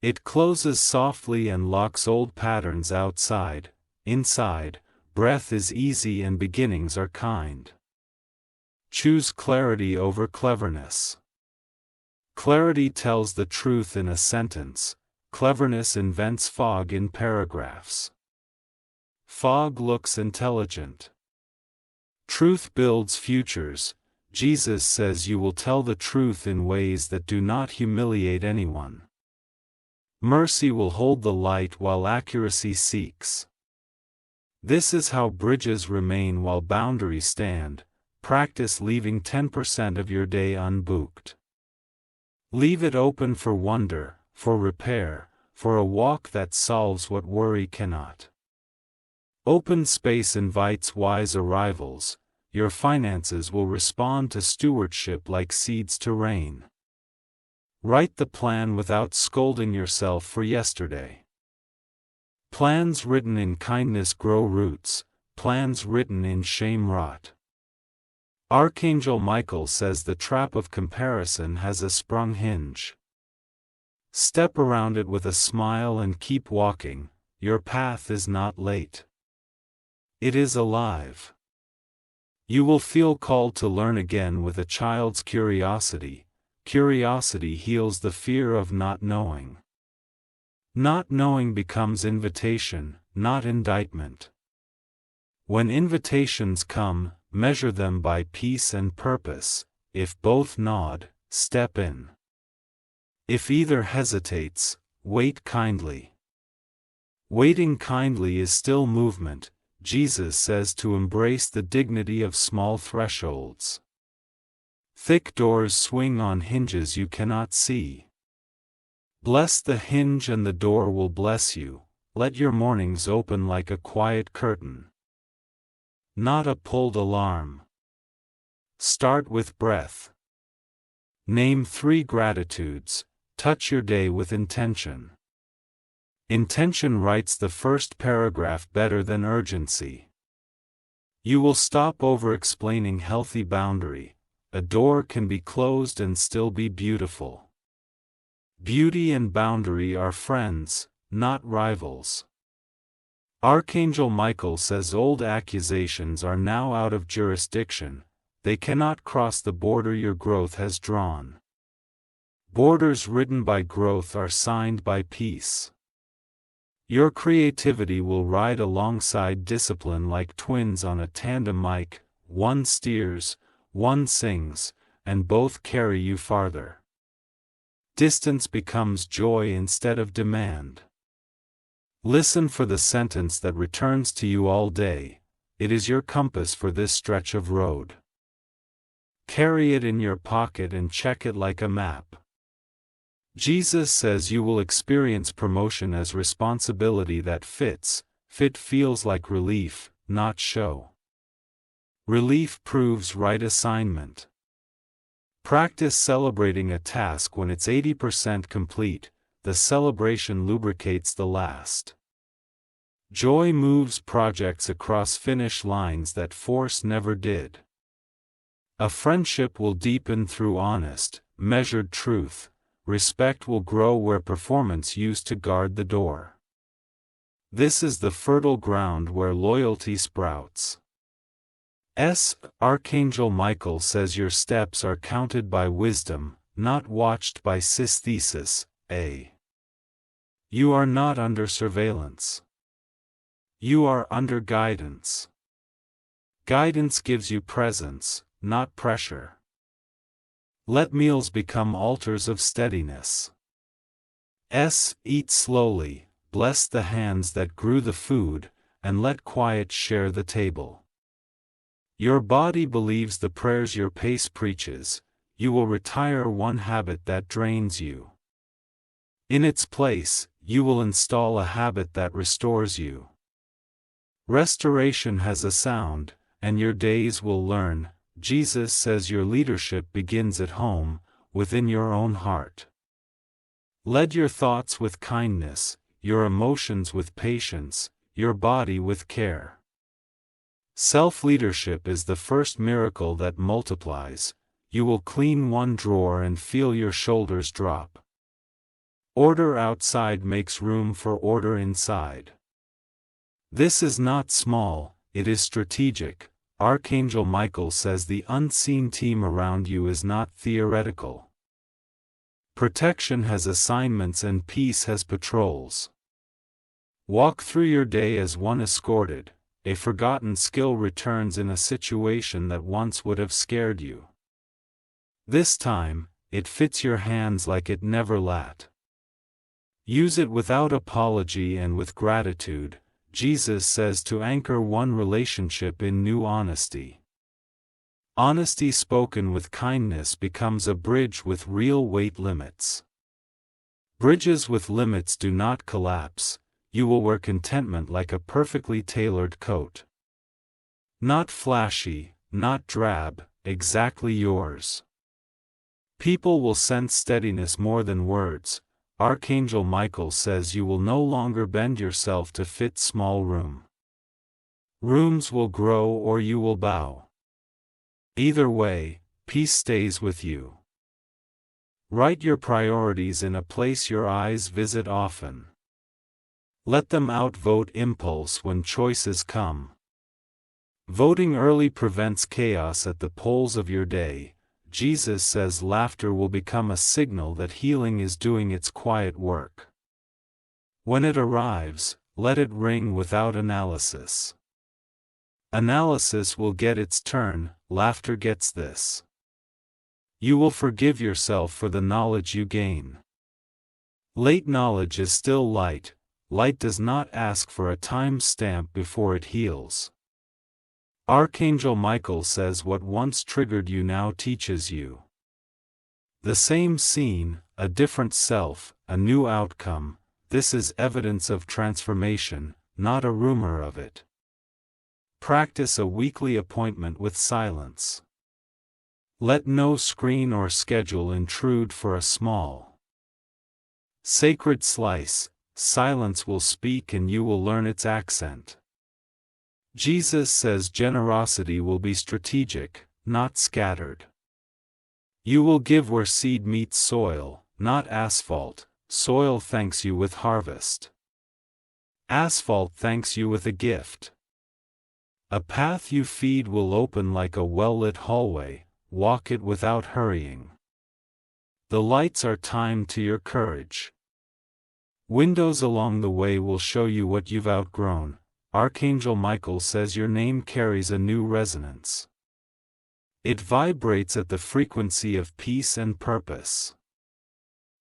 It closes softly and locks old patterns outside. Inside, breath is easy and beginnings are kind. Choose clarity over cleverness. Clarity tells the truth in a sentence. Cleverness invents fog in paragraphs. Fog looks intelligent. Truth builds futures. Jesus says you will tell the truth in ways that do not humiliate anyone. Mercy will hold the light while accuracy seeks. This is how bridges remain while boundaries stand. Practice leaving 10% of your day unbooked. Leave it open for wonder, for repair, for a walk that solves what worry cannot. Open space invites wise arrivals. Your finances will respond to stewardship like seeds to rain. Write the plan without scolding yourself for yesterday. Plans written in kindness grow roots, plans written in shame rot. Archangel Michael says the trap of comparison has a sprung hinge. Step around it with a smile and keep walking. Your path is not late. It is alive. You will feel called to learn again with a child's curiosity. Curiosity heals the fear of not knowing. Not knowing becomes invitation, not indictment. When invitations come, measure them by peace and purpose. If both nod, step in. If either hesitates, wait kindly. Waiting kindly is still movement. Jesus says to embrace the dignity of small thresholds. Thick doors swing on hinges you cannot see. Bless the hinge and the door will bless you. Let your mornings open like a quiet curtain. Not a pulled alarm. Start with breath. Name 3 gratitudes. Touch your day with intention. Intention writes the first paragraph better than urgency. You will stop over-explaining healthy boundary. A door can be closed and still be beautiful. Beauty and boundary are friends, not rivals. Archangel Michael says old accusations are now out of jurisdiction. They cannot cross the border your growth has drawn. Borders written by growth are signed by peace. Your creativity will ride alongside discipline like twins on a tandem mic. One steers, one sings, and both carry you farther. Distance becomes joy instead of demand. Listen for the sentence that returns to you all day. It is your compass for this stretch of road. Carry it in your pocket and check it like a map. Jesus says you will experience promotion as responsibility that fits. Fit feels like relief, not show. Relief proves right assignment. Practice celebrating a task when it's 80% complete. The celebration lubricates the last. Joy moves projects across finish lines that force never did. A friendship will deepen through honest, measured truth. Respect will grow where performance used to guard the door. This is the fertile ground where loyalty sprouts. Archangel Michael says your steps are counted by wisdom, not watched by synesthesis. You are not under surveillance. You are under guidance. Guidance gives you presence, not pressure. Let meals become altars of steadiness. Eat slowly, bless the hands that grew the food, and let quiet share the table. Your body believes the prayers your pace preaches. You will retire one habit that drains you. In its place, you will install a habit that restores you. Restoration has a sound, and your days will learn. Jesus says your leadership begins at home, within your own heart. Lead your thoughts with kindness, your emotions with patience, your body with care. Self-leadership is the first miracle that multiplies. You will clean one drawer and feel your shoulders drop. Order outside makes room for order inside. This is not small, it is strategic. Archangel Michael says the unseen team around you is not theoretical. Protection has assignments and peace has patrols. Walk through your day as one escorted. A forgotten skill returns in a situation that once would have scared you. This time, it fits your hands like it never lacked. Use it without apology and with gratitude. Jesus says to anchor one relationship in new honesty. Honesty spoken with kindness becomes a bridge with real weight limits. Bridges with limits do not collapse. You will wear contentment like a perfectly tailored coat. Not flashy, not drab, exactly yours. People will sense steadiness more than words. Archangel Michael says you will no longer bend yourself to fit small room. Rooms will grow or you will bow. Either way, peace stays with you. Write your priorities in a place your eyes visit often. Let them outvote impulse when choices come. Voting early prevents chaos at the polls of your day. Jesus says laughter will become a signal that healing is doing its quiet work. When it arrives, let it ring without analysis. Analysis will get its turn, laughter gets this. You will forgive yourself for the knowledge you gain. Late knowledge is still light. Light does not ask for a time stamp before it heals. Archangel Michael says what once triggered you now teaches you. The same scene, a different self, a new outcome. This is evidence of transformation, not a rumor of it. Practice a weekly appointment with silence. Let no screen or schedule intrude for a small, sacred slice. Silence will speak and you will learn its accent. Jesus says generosity will be strategic, not scattered. You will give where seed meets soil, not asphalt. Soil thanks you with harvest. Asphalt thanks you with a gift. A path you feed will open like a well-lit hallway. Walk it without hurrying. The lights are timed to your courage. Windows along the way will show you what you've outgrown. Archangel Michael says your name carries a new resonance. It vibrates at the frequency of peace and purpose.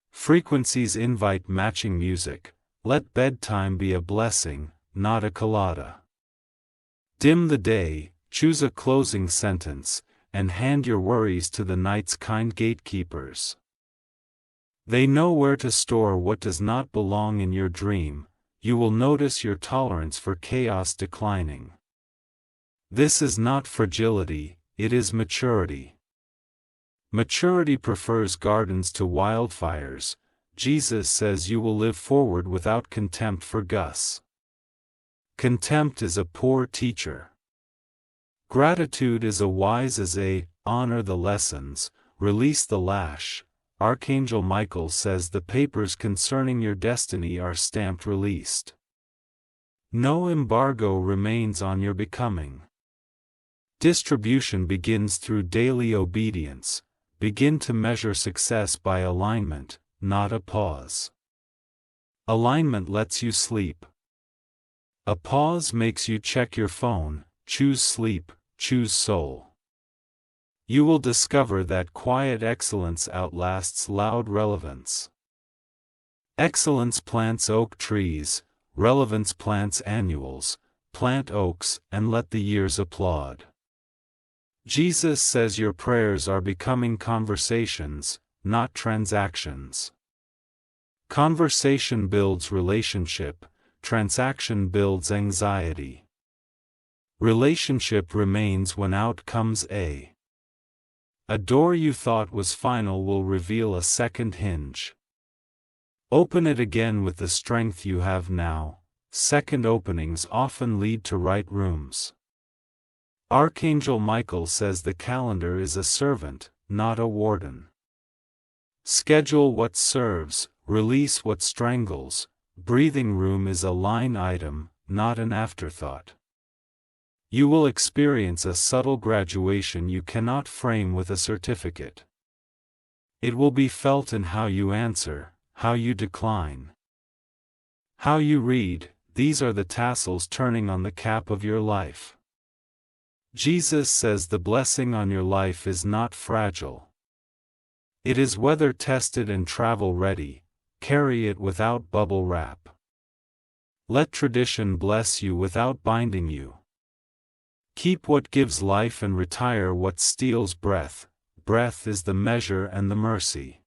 Frequencies invite matching music. Let bedtime be a blessing, not a collada. Dim the day, choose a closing sentence, and hand your worries to the night's kind gatekeepers. They know where to store what does not belong in your dream. You will notice your tolerance for chaos declining. This is not fragility, it is maturity. Maturity prefers gardens to wildfires. Jesus says you will live forward without contempt for Gus. Contempt is a poor teacher. Gratitude is a wise as a, honor the lessons, release the lash. Archangel Michael says the papers concerning your destiny are stamped released. No embargo remains on your becoming. Distribution begins through daily obedience. Begin to measure success by alignment, not a pause. Alignment lets you sleep. A pause makes you check your phone. Choose sleep, choose soul. You will discover that quiet excellence outlasts loud relevance. Excellence plants oak trees, relevance plants annuals. Plant oaks and let the years applaud. Jesus says your prayers are becoming conversations, not transactions. Conversation builds relationship, transaction builds anxiety. Relationship remains when out comes a door you thought was final will reveal a second hinge. Open it again with the strength you have now. Second openings often lead to right rooms. Archangel Michael says the calendar is a servant, not a warden. Schedule what serves, release what strangles. Breathing room is a line item, not an afterthought. You will experience a subtle graduation you cannot frame with a certificate. It will be felt in how you answer, how you decline, how you read. These are the tassels turning on the cap of your life. Jesus says the blessing on your life is not fragile. It is weather-tested and travel-ready. Carry it without bubble wrap. Let tradition bless you without binding you. Keep what gives life and retire what steals breath. Breath is the measure and the mercy.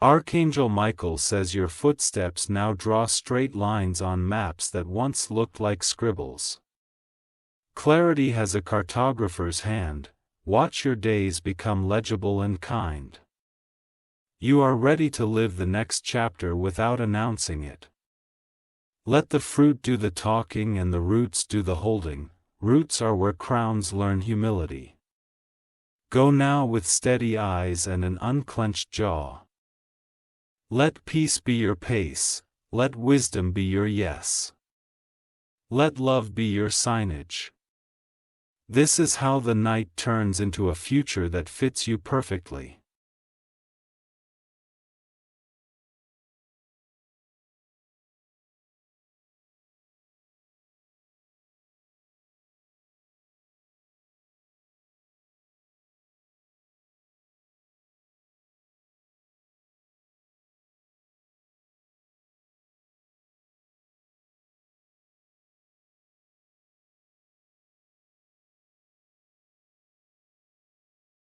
Archangel Michael says your footsteps now draw straight lines on maps that once looked like scribbles. Clarity has a cartographer's hand. Watch your days become legible and kind. You are ready to live the next chapter without announcing it. Let the fruit do the talking and the roots do the holding. Roots are where crowns learn humility. Go now with steady eyes and an unclenched jaw. Let peace be your pace, let wisdom be your yes. Let love be your signage. This is how the night turns into a future that fits you perfectly.